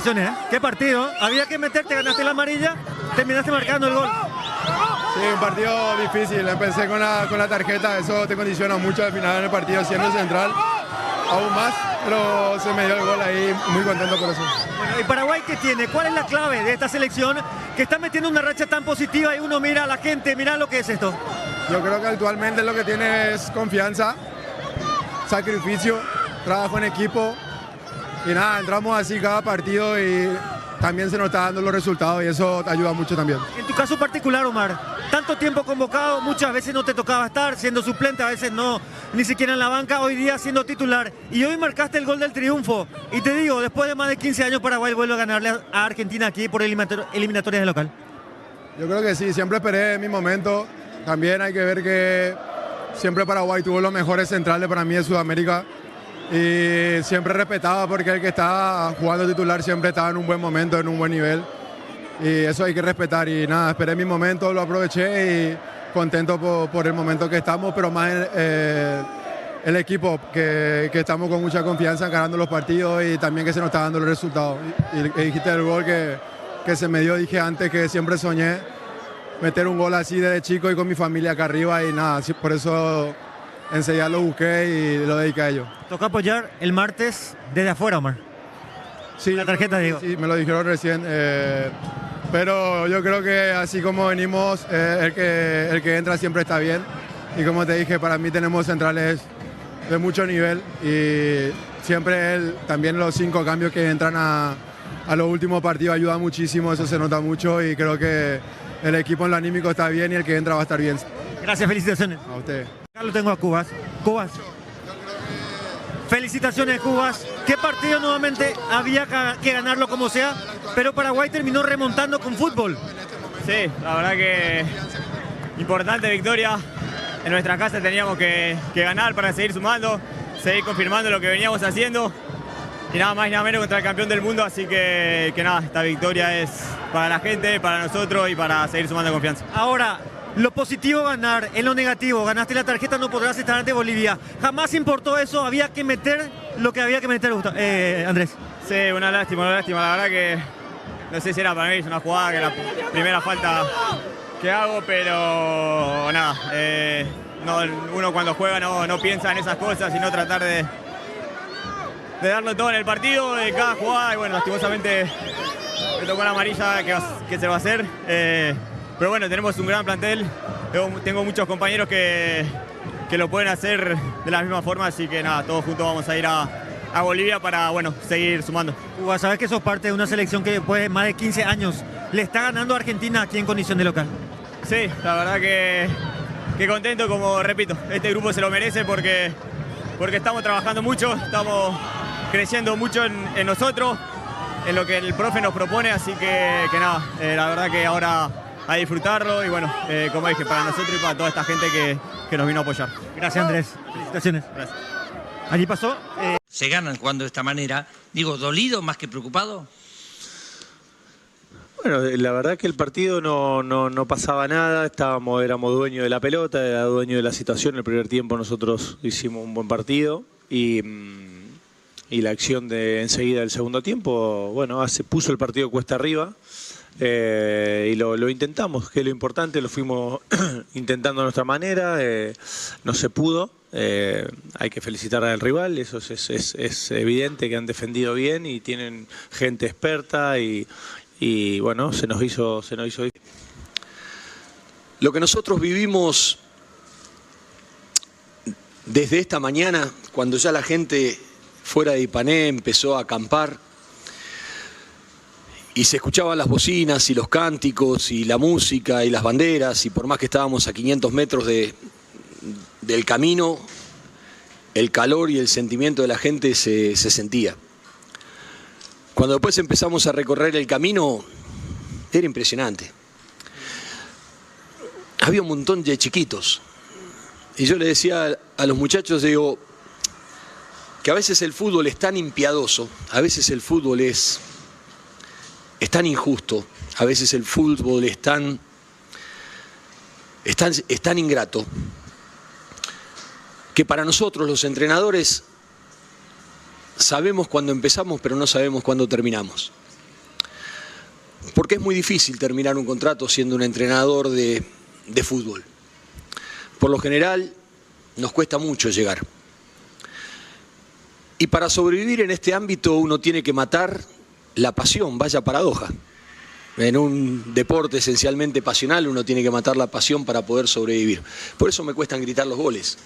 felicitaciones, ¿eh? Qué partido. Había que meterte, ganaste la amarilla, terminaste marcando el gol. Sí, un partido difícil. Empecé con la tarjeta, eso te condiciona mucho al final en el partido, siendo central, aún más, pero se me dio el gol ahí, muy contento por eso. Bueno, ¿y Paraguay qué tiene? ¿Cuál es la clave de esta selección que está metiendo una racha tan positiva y uno mira a la gente, mira lo que es esto? Yo creo que actualmente lo que tiene es confianza, sacrificio, trabajo en equipo y nada, entramos así cada partido y también se nos está dando los resultados y eso te ayuda mucho también. En tu caso particular, Omar, tanto tiempo convocado, muchas veces no te tocaba estar siendo suplente, a veces no, ni siquiera en la banca, hoy día siendo titular. Y hoy marcaste el gol del triunfo. Y te digo, después de más de 15 años Paraguay vuelve a ganarle a Argentina aquí por eliminatorias de local. Yo creo que sí, siempre esperé mi momento. También hay que ver que siempre Paraguay tuvo los mejores centrales para mí de Sudamérica. Y siempre respetaba porque el que estaba jugando titular siempre estaba en un buen momento, en un buen nivel. Y eso hay que respetar. Y nada, esperé mi momento, lo aproveché y contento por el momento que estamos, pero más el equipo, que estamos con mucha confianza encarando los partidos y también que se nos está dando los resultados. Y dijiste el gol que se me dio, dije antes que siempre soñé meter un gol así desde chico y con mi familia acá arriba y nada, por eso enseguida lo busqué y lo dediqué a ellos. Toca apoyar el martes desde afuera, Omar. Sí, la tarjeta, digo. Sí, me lo dijeron recién. Pero yo creo que así como venimos, el que entra siempre está bien. Y como te dije, para mí tenemos centrales de mucho nivel. Y siempre también los 5 cambios que entran a los últimos partidos ayudan muchísimo. Eso se nota mucho y creo que el equipo en lo anímico está bien y el que entra va a estar bien. Gracias, felicitaciones. A usted. Acá lo tengo a Cubas. Cubas. Felicitaciones, Cubas. ¿Qué partido nuevamente había que ganarlo como sea? Pero Paraguay terminó remontando con fútbol. Sí, la verdad que importante victoria. En nuestra casa teníamos que ganar para seguir sumando, seguir confirmando lo que veníamos haciendo. Y nada más y nada menos contra el campeón del mundo, así que nada, esta victoria es para la gente, para nosotros y para seguir sumando confianza. Ahora, lo positivo ganar, en lo negativo, ganaste la tarjeta, no podrás estar ante Bolivia. Jamás importó eso, había que meter lo que había que meter, Andrés. Sí, una lástima, la verdad que no sé si era para mí, es una jugada que la primera falta que hago, pero nada, uno cuando juega no piensa en esas cosas, sino tratar de darlo todo en el partido, de cada jugada, y bueno, lastimosamente me tocó la amarilla, que se va a hacer. Pero bueno, tenemos un gran plantel, tengo muchos compañeros que lo pueden hacer de la misma forma, así que nada, todos juntos vamos a ir a Bolivia para, bueno, seguir sumando. Cuba, sabes que sos parte de una selección que después de más de 15 años le está ganando a Argentina aquí en condición de local. Sí, la verdad que contento, como repito, este grupo se lo merece porque estamos trabajando mucho, estamos creciendo mucho en nosotros, en lo que el profe nos propone, así que nada, la verdad que ahora a disfrutarlo y bueno, como dije, para nosotros y para toda esta gente que nos vino a apoyar. Gracias, Andrés. Felicitaciones. Gracias. Allí pasó. Se ganan jugando de esta manera. Digo, ¿dolido más que preocupado? Bueno, la verdad que el partido no pasaba nada, éramos dueños de la pelota, era dueño de la situación. El primer tiempo nosotros hicimos un buen partido y la acción de enseguida del segundo tiempo, bueno, puso el partido cuesta arriba. Y lo intentamos, que es lo importante, lo fuimos intentando a nuestra manera, no se pudo, hay que felicitar al rival, eso es evidente que han defendido bien y tienen gente experta y bueno, se nos hizo difícil. Lo que nosotros vivimos desde esta mañana, cuando ya la gente fuera de Ipané empezó a acampar, y se escuchaban las bocinas y los cánticos y la música y las banderas, y por más que estábamos a 500 metros del camino, el calor y el sentimiento de la gente se sentía. Cuando después empezamos a recorrer el camino, era impresionante. Había un montón de chiquitos. Y yo le decía a los muchachos, digo, que a veces el fútbol es tan impiadoso, a veces el fútbol es tan injusto, a veces el fútbol es tan ingrato, que para nosotros los entrenadores sabemos cuándo empezamos, pero no sabemos cuándo terminamos. Porque es muy difícil terminar un contrato siendo un entrenador de fútbol. Por lo general, nos cuesta mucho llegar. Y para sobrevivir en este ámbito uno tiene que matar la pasión, vaya paradoja. En un deporte esencialmente pasional uno tiene que matar la pasión para poder sobrevivir. Por eso me cuestan gritar los goles.